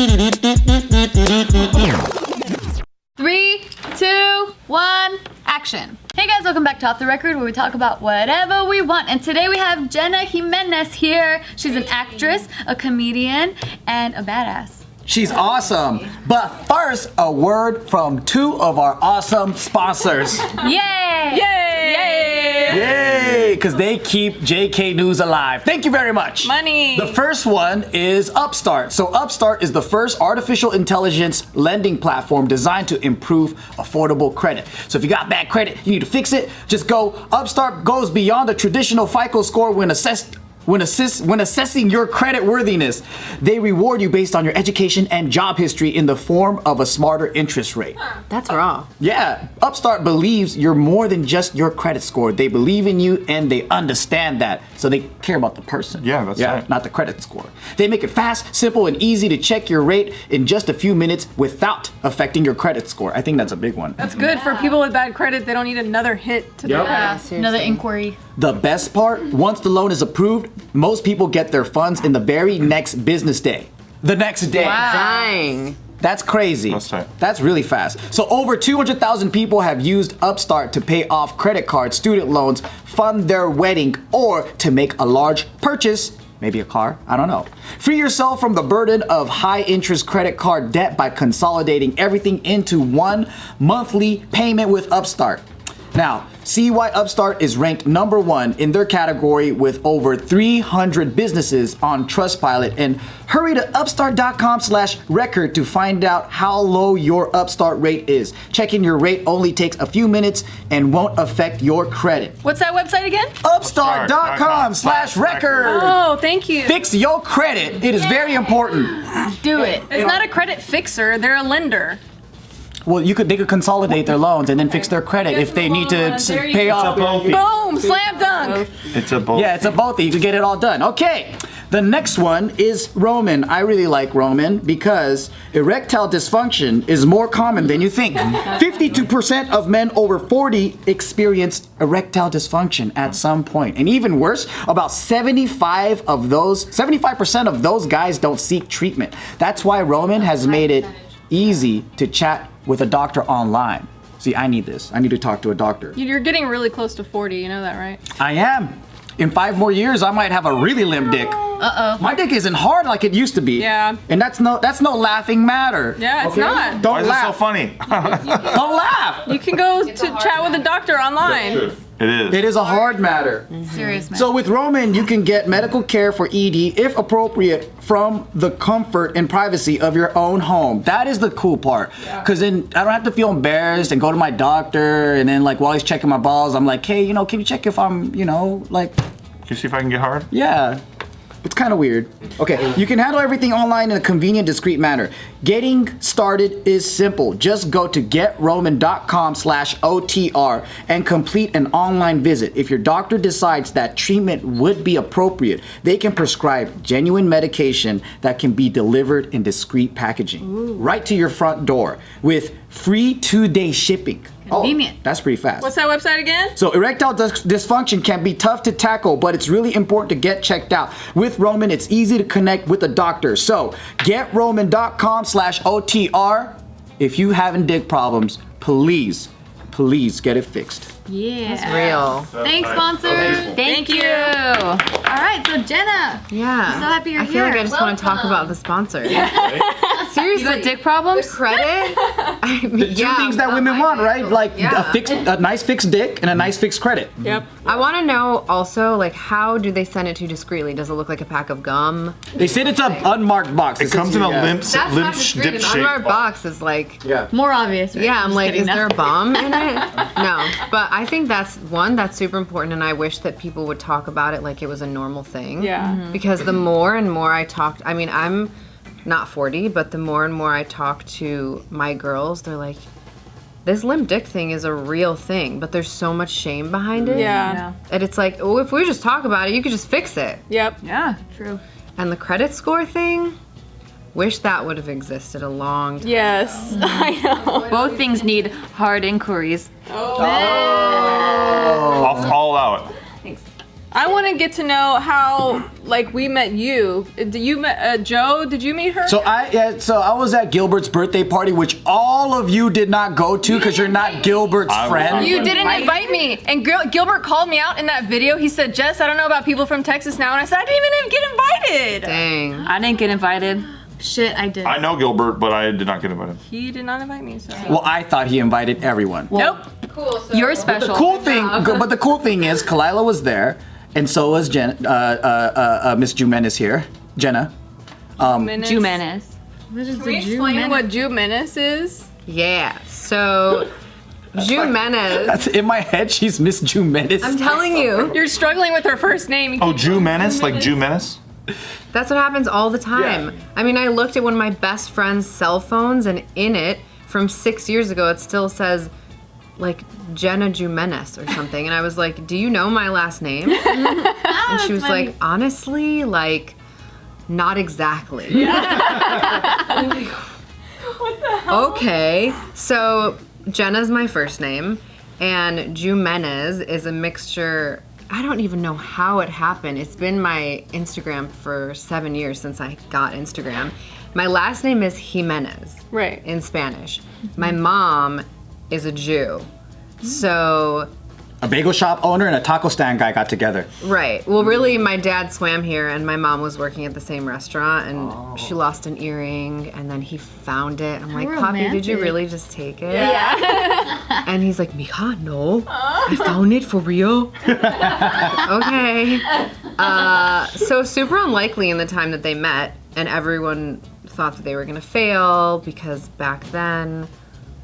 3, 2, 1, action. Hey guys, welcome back to Off the Record, where we talk about whatever we want. And today we have Jenna Jimenez here. She's an actress, a comedian, and a badass. She's awesome. But first, a word from two of our awesome sponsors. Yay! Yay! Yay! Because they keep JK News alive. Thank you very much. Money. The first one is Upstart. So Upstart is the first artificial intelligence lending platform designed to improve affordable credit. So if you got bad credit, you need to fix it. Just go. Upstart goes beyond the traditional FICO score when assessing your credit worthiness. They reward you based on your education and job history in the form of a smarter interest rate. That's raw. Yeah, Upstart believes you're more than just your credit score. They believe in you and they understand that. So they care about the person. Yeah, that's right. Not the credit score. They make it fast, simple, and easy to check your rate in just a few minutes without affecting your credit score. I think that's a big one. That's good for people with bad credit. They don't need another hit to their credit. Another inquiry. The best part, once the loan is approved, most people get their funds in the very next business day. The next day. Wow. Dang. That's crazy. That's tight. That's really fast. So over 200,000 people have used Upstart to pay off credit cards, student loans, fund their wedding, or to make a large purchase, maybe a car, I don't know. Free yourself from the burden of high interest credit card debt by consolidating everything into one monthly payment with Upstart. Now, see why Upstart is ranked #1 in their category with over 300 businesses on Trustpilot, and hurry to upstart.com/record to find out how low your Upstart rate is. Checking your rate only takes a few minutes and won't affect your credit. What's that website again? Upstart.com/record. Oh, thank you. Fix your credit. It is very important. Do it. It's not a credit fixer. They're a lender. Well, they could consolidate their loans and then fix their credit if they need to pay off. Boom! Slam dunk! It's a both. Yeah, it's a both. You can get it all done. Okay. The next one is Roman. I really like Roman because erectile dysfunction is more common than you think. 52% of men over 40 experience erectile dysfunction at some point. And even worse, about 75% of those guys don't seek treatment. That's why Roman has made it easy to chat with a doctor online. See, I need this. I need to talk to a doctor. You're getting really close to 40, you know that, right? I am. In 5 more years, I might have a really limp dick. Uh-oh. My dick isn't hard like it used to be. Yeah. And that's no laughing matter. Yeah, it's not. Don't Why is it laugh. so funny? Don't laugh. You can go to chat with a doctor online. It is. It is a hard matter. Serious man. So with Roman, you can get medical care for ED if appropriate from the comfort and privacy of your own home. That is the cool part. Because then I don't have to feel embarrassed and go to my doctor and then like while he's checking my balls, I'm like, hey, can you check if I'm, like... Can you see if I can get hard? Yeah. It's kind of weird. Okay, you can handle everything online in a convenient, discreet manner. Getting started is simple. Just go to getroman.com/OTR and complete an online visit. If your doctor decides that treatment would be appropriate, they can prescribe genuine medication that can be delivered in discreet packaging right to your front door with free 2-day shipping. Convenient. Oh, that's pretty fast. What's that website again? So erectile dysfunction can be tough to tackle, but it's really important to get checked out. With Roman, it's easy to connect with a doctor. So getroman.com/OTR. If you having dick problems, please get it fixed. Yeah. It's real. Thanks, sponsor. Thank you. All right, so Jenna. Yeah. I'm so happy you're I feel like here. I just want to talk about the sponsor. Seriously. You got dick problems? The credit? I mean, The two things that women want, right? Like Yeah. a nice fixed dick and a nice fixed credit. Yep. I want to know also, like, how do they send it to you discreetly? Does it look like a pack of gum? They said it's an unmarked box. It comes in a limp That's not dip discreet. An shape. unmarked box is like, Yeah. More obvious, right? yeah, I'm Just like, kidding, is no. there a bomb in it? No, but I think that's super important, and I wish that people would talk about it like it was a normal thing. Yeah. Because the more and more I talk, I mean, I'm not 40, but the more and more I talk to my girls, they're like, this limp dick thing is a real thing, but there's so much shame behind it. Yeah. And it's like, oh, if we just talk about it, you could just fix it. Yep. Yeah, true. And the credit score thing, wish that would have existed a long time. Yes. I know. Both things need hard inquiries. I'll allow it. Thanks. I want to get to know how, like, we met you. Did you met Joe? Did you meet her? So I was at Gilbert's birthday party, which all of you did not go to because you're not Gilbert's I was friend. not. You didn't invite me. And Gilbert called me out in that video. He said, Jess, I don't know about people from Texas now. And I said, I didn't even get invited. Dang. I didn't get invited. Shit, I did. I know Gilbert, but I did not get invited. He did not invite me, so. Well, I thought he invited everyone. Nope. Cool. So You're special. The cool thing, but the cool thing is, Kalila was there, and so was Miss Jimenez here, Jenna. Jimenez. Can we explain what Jimenez is? Yeah. So Jimenez. That's in my head. She's Miss Jimenez. I'm telling you. You're struggling with her first name. Oh, Jew Menace? Like Jew Menace? That's what happens all the time. Yeah. I mean, I looked at one of my best friend's cell phones, and in it, from 6 years ago, it still says, like, Jenna Jimenez or something. And I was like, do you know my last name? And she was like, honestly, like, not exactly. I'm like, what the hell? Okay. So, Jenna's my first name, and Jimenez is a mixture. I don't even know how it happened. It's been my Instagram for 7 years since I got Instagram. My last name is Jimenez. Right. In Spanish. My mom is a Jew. So, A bagel shop owner and a taco stand guy got together. right. Well, really, my dad swam here, and my mom was working at the same restaurant, and she lost an earring, and then he found it. I'm like, Poppy, did you romantic. really just take it? Yeah. And he's like, Mija, no. I found it for real. Okay. So super unlikely in the time that they met, and everyone thought that they were gonna fail because back then,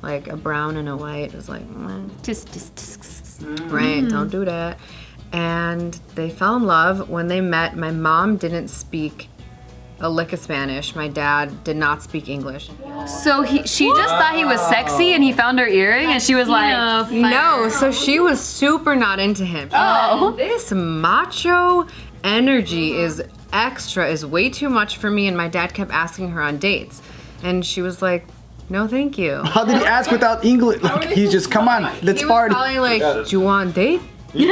like a brown and a white was like, right, don't do that. And they fell in love. When they met, my mom didn't speak a lick of Spanish. My dad did not speak English. So she just thought he was sexy and he found her earring and she was like, No, so she was super not into him. Oh. This macho energy is way too much for me, and my dad kept asking her on dates. And she was like, no, thank you. How did he ask without English? Like, he just, come on, let's He was party. probably like, do you want a date? Would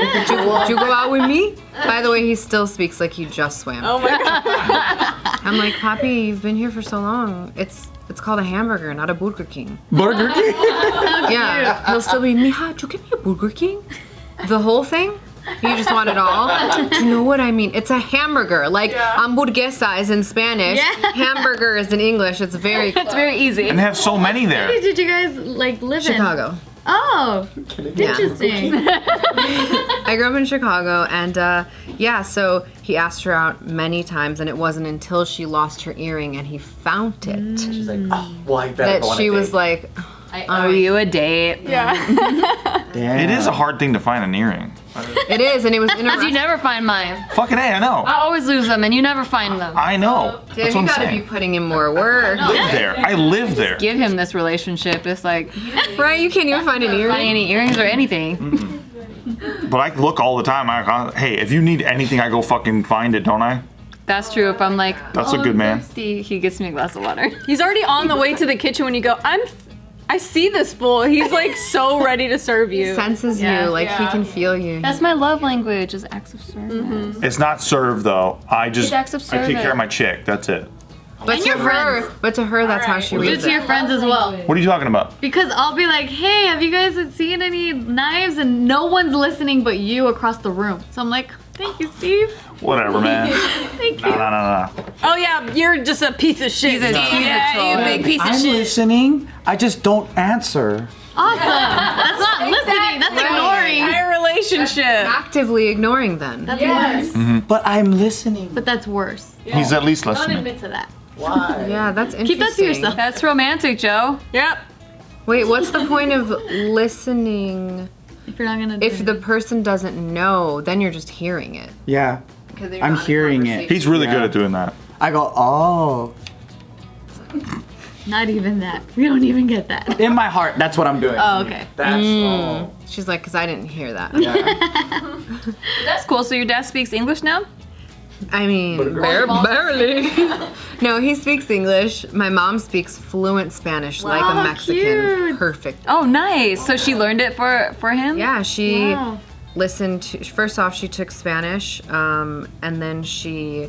you go out with me? By the way, he still speaks like he just swam. Oh my god. I'm like, Poppy, you've been here for so long. It's called a hamburger, not a Burger King. Burger King? Yeah, he'll still be, Mija, did you give me a Burger King? The whole thing? You just want it all? Do you know what I mean? It's a hamburger, like hamburguesa is in Spanish. Yeah. Hamburger is in English. It's very it's very easy. And they have so many there. Where did you guys like live Chicago. in? Oh, interesting. I grew up in Chicago, and so he asked her out many times, and it wasn't until she lost her earring and he found it She's like, oh, well, I bet that she was like, Are you a date? Yeah. damn. It is a hard thing to find an earring. it is, and it was in a Because you restaurant. never find mine. Fucking A, I know. I always lose them and you never find them. I know. Dude, That's you what I'm gotta saying. be putting in more work. I live there. I live there. Give him this relationship. It's like Right, you can't even find an finding earring. any earrings or anything. But I look all the time. Hey, if you need anything, I go fucking find it, don't I? That's true. If I'm like, That's a "Oh, good I'm man." thirsty," he gets me a glass of water. He's already on the way to the kitchen when you go, I see this fool. He's like so ready to serve you. Senses Yeah. you, like he can feel you. That's my love language, is acts of service. It's not served though. I just acts of I take service. care of my chick. That's it. But to your her, friends. that's how she Do it reads to your it. friends as well. What are you talking about? Because I'll be like, hey, have you guys seen any knives? And no one's listening but you across the room. So I'm like, thank you, Steve. Whatever, man. Thank you. No. Oh yeah, you're just a piece of shit. He's a Steve. troll. Yeah, you big piece of I'm shit. listening. I just don't answer. Awesome. That's not listening. That's ignoring. Entire relationship. Actively ignoring then. That's worse. But I'm listening. But that's worse. He's at least Don't listening. admit to that. Why? Yeah, that's interesting. Keep that to yourself. That's romantic, Joe. Yep. Wait, what's the point of listening If you're not gonna do if the person doesn't know? Then you're just hearing it. Yeah. I'm hearing it. He's really good Yeah. at doing that. I go, oh. Not even that. We don't even get that. In my heart, that's what I'm doing. Oh, okay. That's She's like, because I didn't hear that. That's cool. So your dad speaks English now? I mean, barely. No, he speaks English. My mom speaks fluent Spanish like a Mexican. cute. Perfect. Oh, nice. So she learned it for him? Yeah, she. Wow. listened to, first off, she took Spanish, and then she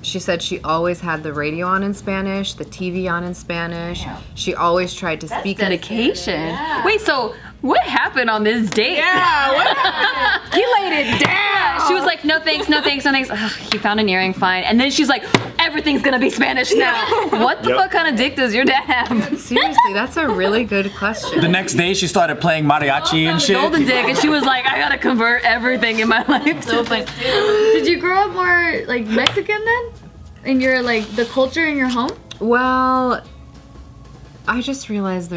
said she always had the radio on in Spanish, the TV on in Spanish. She always tried to speak dedication. Yeah. Wait, so what happened on this date? Yeah, what happened? He laid it down. She was like, no thanks, no thanks, no thanks. Ugh, he found an earring, fine. And then she's like, everything's gonna be Spanish now. What the fuck kind of dick does your dad have? Seriously, that's a really good question. The next day, she started playing mariachi and shit. Golden dick, and she was like, I gotta convert everything in my life. So funny. Did you grow up more like Mexican then? In your like the culture in your home? Well, I just realized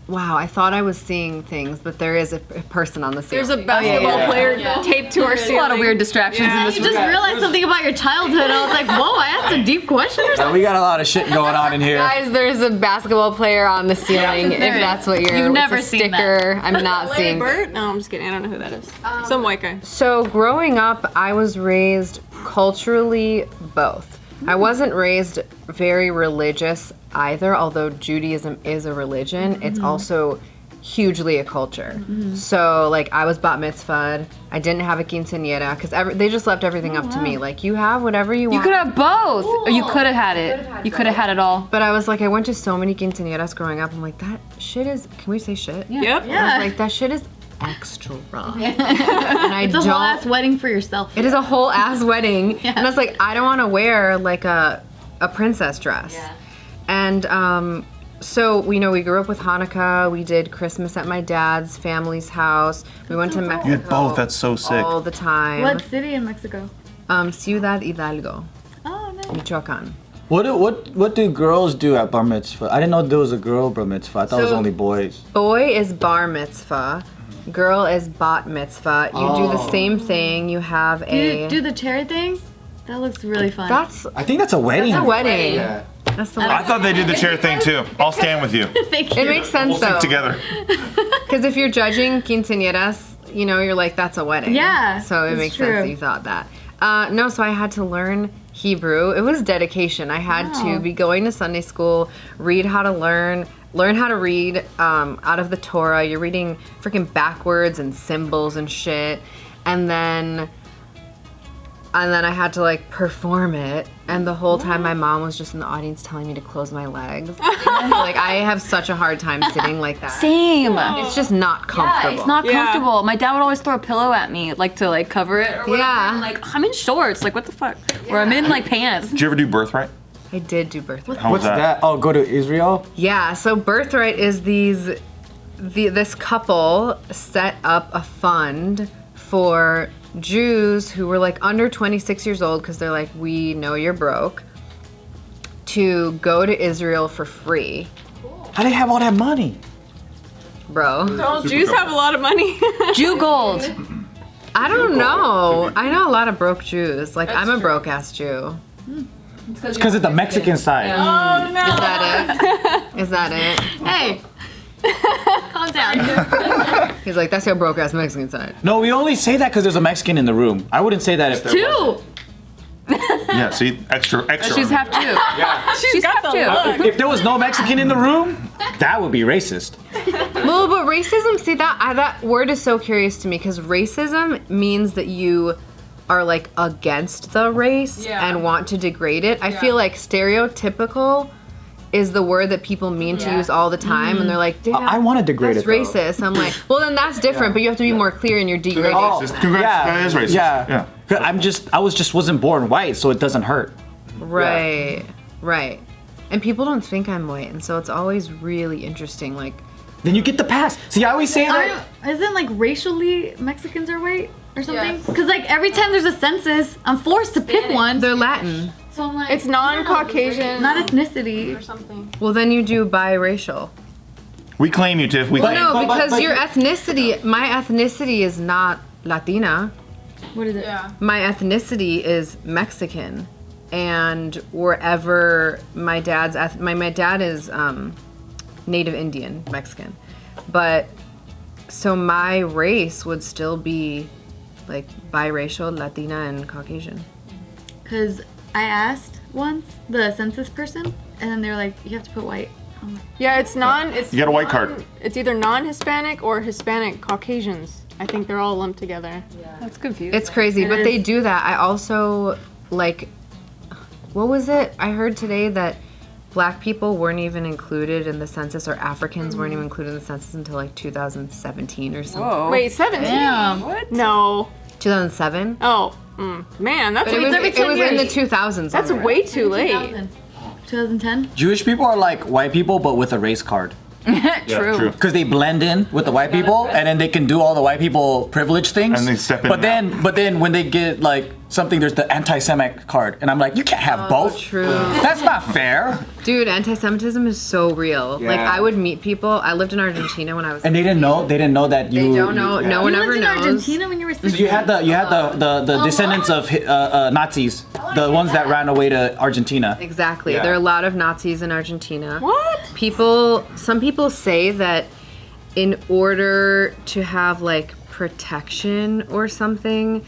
wow, I thought I was seeing things, but there is a person on the ceiling. There's a basketball player taped to our ceiling. A lot of weird distractions in this You room. just realized something about your childhood. I was like, whoa, I asked a deep question or something. We got a lot of shit going on in here. Guys, there's a basketball player on the ceiling. If there is. that's what you're. You've it's never a seen sticker. I'm not Larry seeing. Bird? No, I'm just kidding. I don't know who that is. Some white guy. So growing up, I was raised culturally both. I wasn't raised very religious either, although Judaism is a religion. It's also hugely a culture. So like I was bat mitzvahed. I didn't have a quinceañera because they just left everything up to me. Like you have whatever you want. You could have both. Or you could have had it. You could have had it all. But I was like, I went to so many quinceañeras growing up. I'm like, that shit is. Can we say shit? Yep. I was like, that shit is extra raw. And I It's a don't. whole ass wedding for yourself. It is a whole ass wedding, and I was like, I don't want to wear like a princess dress. And so we grew up with Hanukkah. We did Christmas at my dad's family's house. We went to Mexico. You had both. That's so sick. All the time. What city in Mexico? Ciudad Hidalgo, Oh, nice. Michoacan. What do girls do at bar mitzvah? I didn't know there was a girl bar mitzvah. I thought it was So- only boys. Boy is bar mitzvah. Girl is bat mitzvah. You do the same thing. You have a. Do the chair thing? That looks really fun. That's I think that's a wedding. a wedding. Yeah. That's the I wedding. thought they did the chair thing too. I'll stand with you. Thank you. It makes sense We'll though. stick together. Because if you're judging quinceañeras, you're like, that's a wedding. Yeah, So it it's makes true. sense that you thought that. No, so I had to learn Hebrew. It was dedication. I had to be going to Sunday school, read how to learn how to read out of the Torah. You're reading freaking backwards and symbols and shit. And then I had to like perform it, and the whole time my mom was just in the audience telling me to close my legs. Like I have such a hard time sitting like that. Same. It's just not comfortable. It's not Yeah. comfortable. My dad would always throw a pillow at me, like to like cover it or whatever. Yeah. I'm like, I'm in shorts. Like, what the fuck? Or I'm in like pants. Did you ever do birthright? I did do birthright. How was What's that? Oh, go to Israel? Yeah, so birthright is this couple set up a fund for Jews who were like under 26 years old because they're like, we know you're broke, to go to Israel for free. How do they have all that money? Bro, Well, Jews have a lot of money. Jew gold. I don't know. I know a lot of broke Jews. Like, I'm a broke ass Jew. It's because of the Mexican side. Oh no. Is that it? Is that it? Hey. Calm down. He's like, that's your broke ass Mexican side. No, we only say that because there's a Mexican in the room. I wouldn't say that if there was. Two. Yeah, see, extra. She's half Jew. She's got the look. If there was no Mexican in the room, that would be racist. Well, but racism, see, that word is so curious to me because racism means that you are like against the race and want to degrade it. I feel like stereotypical is the word that people mean to use all the time, and they're like, damn, I want to degrade that's it. though. racist. I'm like, well, then that's different, but you have to be more clear in your degrading. Congrats, that is racist. Yeah. I wasn't born white, so it doesn't hurt. Right. And people don't think I'm white, and so it's always really interesting. Like, Then you get the pass. See, I always say that. Isn't like racially Mexicans are white or something? Because like every time there's a census, I'm forced to pick one. they're Latin. So I'm like, It's non-Caucasian. not ethnicity. or something. Well, then you do biracial. We claim you, Tiff. We But- claim. No, because but- your ethnicity, my ethnicity is not Latina. What is it? Yeah. My ethnicity is Mexican, and wherever my dad's my dad is Native Indian Mexican, but so my race would still be like biracial, Latina, and Caucasian. Because I asked once the census person, and then they were like, you have to put white. Yeah, it's You got a white card. It's either non-Hispanic or Hispanic Caucasians. I think they're all lumped together. That's confusing. It's crazy, but they do that. I also, like, what was it? I heard today that Black people weren't even included in the census, or Africans weren't even included in the census until like 2017 or something. Whoa. Wait, 17? Damn. What? No. 2007? Oh, man, that's But it was, every 10 it was in the years. 2000s. That's already. way too late. 2010? Jewish people are like white people, but with a race card. True. Because they blend in with the white people, and then they can do all the white people privilege things. And they step in But and then, when they get like something, there's the anti-Semitic card, and I'm like, you can't have both. True. That's not fair. Dude, anti-Semitism is so real. Like, Yeah. I would meet people. I lived in Argentina when I was. And they didn't know. They didn't know that you. They don't know. No one You ever lived in knows. Argentina when you were 16? You had the descendants of Nazis, the ones that ran away to Argentina. Exactly. Yeah. There are a lot of Nazis in Argentina. What? Some people say that in order to have like protection or something,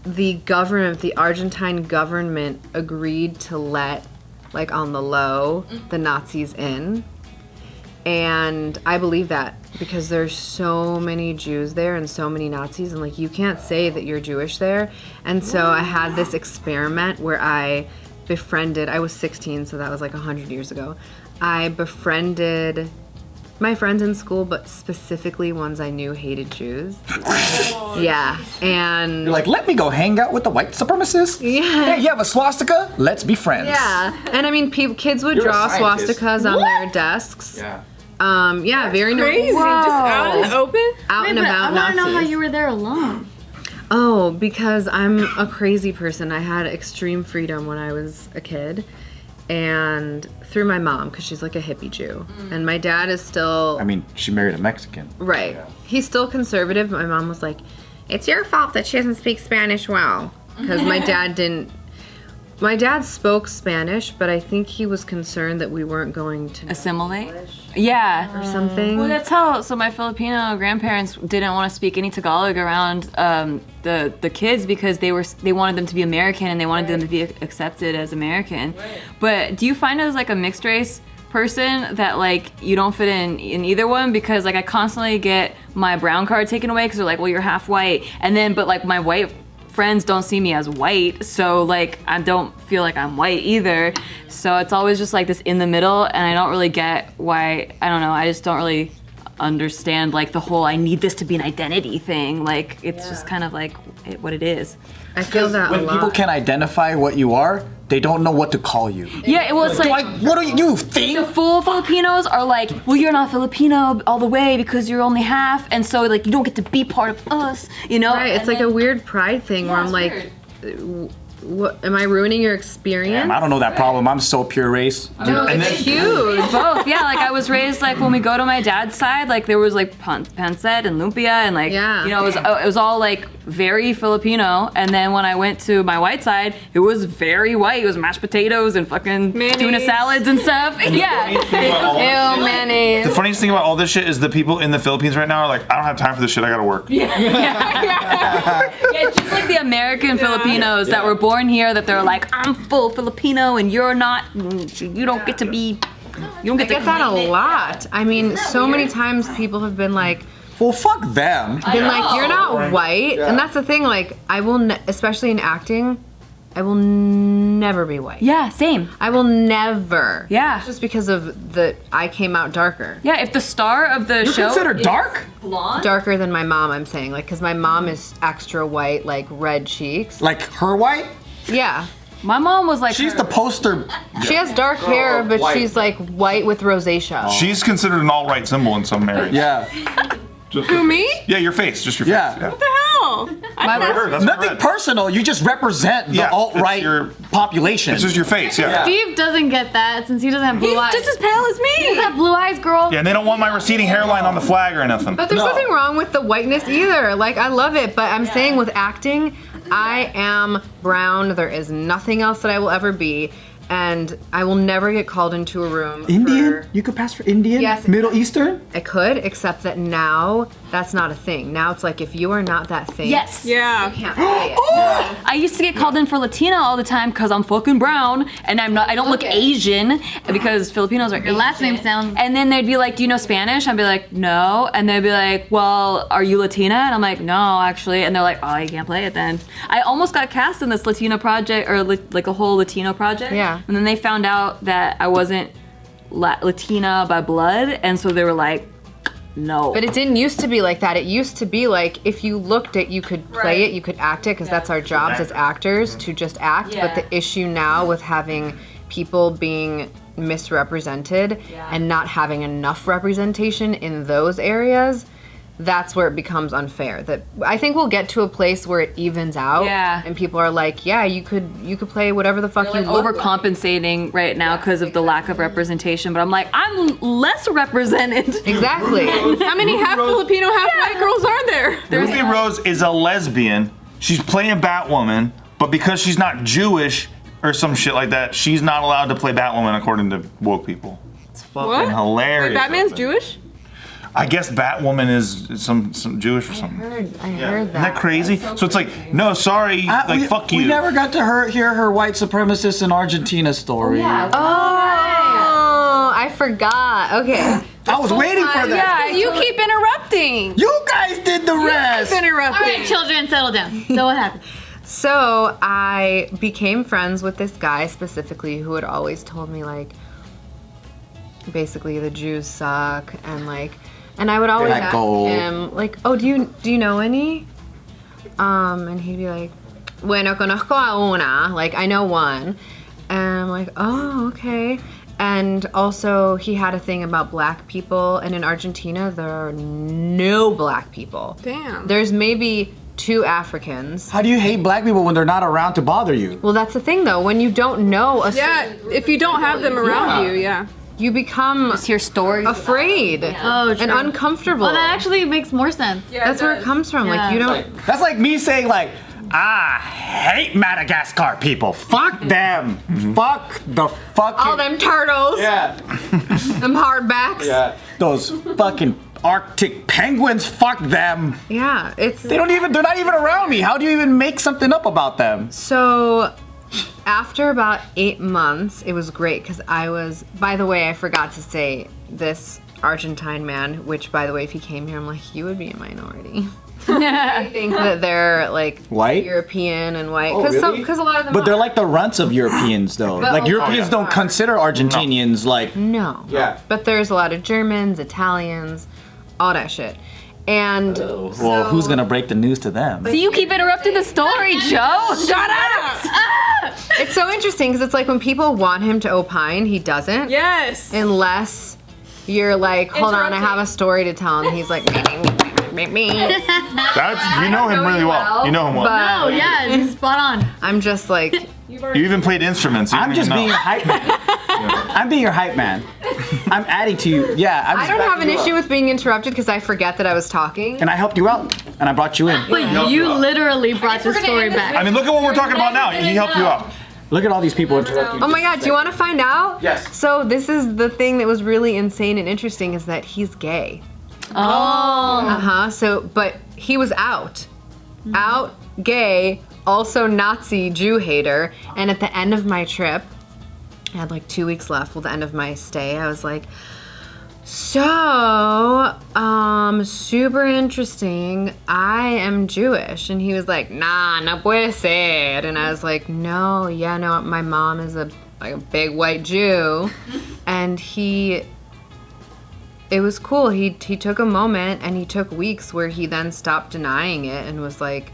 the Argentine government agreed to let, like on the low, the Nazis in. And I believe that because there's so many Jews there and so many Nazis, and like you can't say that you're Jewish there. And so I had this experiment where I was 16, so that was like 100 years ago. I befriended my friends in school, but specifically ones I knew hated Jews. Yeah, and You're like, let me go hang out with the white supremacists. Yeah. Hey, you have a swastika? Let's be friends. yeah, and I mean, kids would You're a draw scientist. swastikas on their desks. Yeah. Yeah, very Crazy. Whoa. Just out in the open? Out Wait, and but I about want to know how Nazis. you were there alone. Oh, because I'm a crazy person. I had extreme freedom when I was a kid, and through my mom, because she's like a hippie Jew, and my dad is still I mean, she married a Mexican. right. He's still conservative. My mom was like, "It's your fault that she doesn't speak Spanish well," because my dad didn't. My dad spoke Spanish, but I think he was concerned that we weren't going to Assimilate? Yeah. or something. Well, that's how. So my Filipino grandparents didn't want to speak any Tagalog around the kids because they wanted them to be American and they wanted them to be accepted as American. But do you find as like a mixed race person that like you don't fit in either one? Because like I constantly get my brown card taken away because they're like, well, you're half white, and then but like my white friends don't see me as white, so like I don't feel like I'm white either. So it's always just like this in the middle, and I don't really get why. I don't know. I just don't really understand like the whole I need this to be an identity thing. Like it's just kind of like what it is. I feel that a When lot. people can't identify what you are, they don't know what to call you. Yeah, it was like. What do you think? The full Filipinos are like, well, you're not Filipino all the way because you're only half, and so like you don't get to be part of us, you know? Right, it's like a weird pride thing where I'm like, what, am I ruining your experience? I don't know that problem. I'm so pure race. No, And it's then- huge. Both, yeah. Like I was raised like when we go to my dad's side, like there was like pancit and lumpia and like Yeah. you know it was all like very Filipino. And then when I went to my white side, it was very white. It was mashed potatoes and fucking tuna Mayonnaise. salads and stuff. Yeah. Ew, mayonnaise. The funniest thing about all this shit is the people in the Philippines right now are like, I don't have time for this shit. I gotta work. Yeah, it's just like the American Filipinos that were born here that they're like, I'm full Filipino and you're not. You don't get to be. You don't I get to get that a claim it. lot. I mean, so many times people have been like, Well, fuck them. you're not white. And that's the thing, like, I will, especially in acting, I will never be white. Yeah, same. I will never. Yeah. It's just because of I came out darker. Yeah, if the star of the You're show considered is dark? blonde. Darker than my mom, I'm saying. Like, because my mom is extra white, like red cheeks. Like her white? Yeah. My mom was like, She's the poster. She has dark hair, but white. she's like white with rosacea. She's considered an all-right symbol in some areas. Yeah. Who, me? Yeah, your face, just your face. Yeah. What the hell? That's what I heard. That's what I Nothing read. personal. You just represent the Yeah, alt-right it's your- population. It's just your face, yeah. Steve doesn't get that since he doesn't have blue eyes. Just as pale as He me. doesn't have blue eyes, girl. Yeah, and they don't want my receding hairline on the flag or nothing. But there's No. nothing wrong with the whiteness either. Like, I love it, but I'm saying with acting, I am brown. There is nothing else that I will ever be. And I will never get called into a room. Indian? You could pass for Indian? Yes. Middle Eastern? I could, except that now that's not a thing. Now it's like if you are not that thing, Yes. Yeah. you can't play it. I used to get called in for Latina all the time because I'm fucking brown and I don't look Asian because Filipinos are Your last name sounds. And then they'd be like, do you know Spanish? I'd be like, no. And they'd be like, well, are you Latina? And I'm like, no, actually. And they're like, oh, you can't play it then. I almost got cast in this Latino project or like a whole Latino project. Yeah. And then they found out that I wasn't Latina by blood. And so they were like, no. But it didn't used to be like that. It used to be like if you looked it, you could play it, you could act it, because that's our jobs as actors to just act. Yeah. But the issue now with having people being misrepresented and not having enough representation in those areas, that's where it becomes unfair. That I think we'll get to a place where it evens out. Yeah. And people are like, yeah, you could play whatever the fuck you look like. Overcompensating right now because of the lack of representation, but I'm like, I'm less represented. Exactly. How many half Filipino, half white girls are there? Ruby Rose is a lesbian. She's playing Batwoman, but because she's not Jewish or some shit like that, she's not allowed to play Batwoman according to woke people. It's fucking What? hilarious. Wait, Batman's Jewish? I guess Batwoman is some Jewish or something. I heard Isn't that crazy? So it's like, no, sorry, fuck you. We never got to hear her white supremacist in Argentina story. Oh, I forgot. Okay. I was waiting for that. Yeah, you keep interrupting. You guys did the rest. All Interrupting. right, children, settle down. So what happened? So I became friends with this guy specifically who had always told me like, basically the Jews suck and I would always Let ask go. him like, oh, do you know any? And he'd be like, bueno, conozco a una, like I know one. And I'm like, oh, okay. And also he had a thing about black people, and in Argentina there are no black people. Damn. There's maybe 2 Africans. How do you hate black people when they're not around to bother you? Well, that's the thing though, when you don't know a Yeah, if you don't have them around you, yeah. you become Just hear stories. afraid Oh, and true. uncomfortable. Well, that actually makes more sense. That's where it comes from. Yeah. Like you don't. That's like me saying like, I hate Madagascar people. Fuck them. Fuck the fucking. All them turtles, Yeah. them hardbacks. Yeah. Those fucking Arctic penguins. Fuck them. Yeah, it's They're not even around me. How do you even make something up about them? so. After about 8 months, it was great because I was. By the way, I forgot to say this Argentine man, which by the way, if he came here, I'm like, you would be a minority. I think that they're like White? European and white Oh, because really? a lot of them. But they're are. like the runts of Europeans, though. Like Europeans don't consider Argentinians like. No. Yeah. But there's a lot of Germans, Italians, all that shit. And Well, who's gonna break the news to them? So you keep interrupting the story, Joe. Shut up. it's so interesting because it's like when people want him to opine, he doesn't. Yes. Unless you're like, hold on, I Interrupting. have a story to tell him. He's like, me. That's, you know him really well. You know him well. Oh, yeah, it's spot on. I'm just like, You even played instruments. You I'm don't just even being know. your hype man. I'm being your hype man. I'm adding to you. Yeah, I'm I just don't have an backing you issue up. with being interrupted because I forget that I was talking. And I helped you out, and I brought you in. But you literally brought the story back. I mean, look at what we're talking about now. He helped you out. Look at all these people interrupting. Oh my god, do you want to find out? Yes. So this is the thing that was really insane and interesting is that he's gay. Oh. So, but he was out. Out, gay, also Nazi Jew hater. And at the end of my trip, I had like 2 weeks left. Well, the end of my stay, I was like, so, super interesting. I am Jewish. And he was like, nah, no puede ser. And I was like, no, my mom is a big white Jew. And it was cool. He took a moment and he took weeks where he then stopped denying it and was like,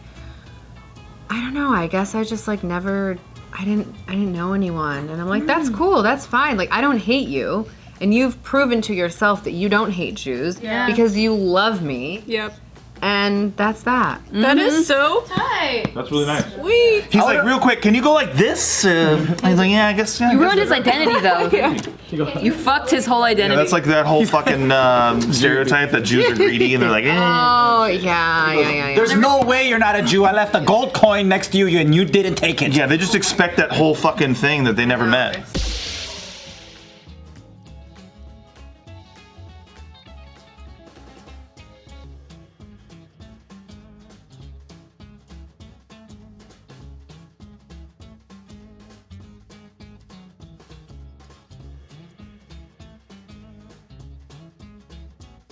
I don't know, I guess I just like never, I didn't know anyone. And I'm like, that's cool, that's fine. Like, I don't hate you. And you've proven to yourself that you don't hate Jews Yeah. because you love me. Yep. And that's that. That is so Hi. That's really nice. sweet. He's like, real quick, can you go like this? He's like, yeah, I guess. Yeah, You ruined his identity though. You fucked his whole identity. that's like that whole fucking stereotype that Jews are greedy and they're like, eh. Oh, yeah. There's no way you're not a Jew. I left a gold coin next to you and you didn't take it. Yeah, they just expect that whole fucking thing that they never met.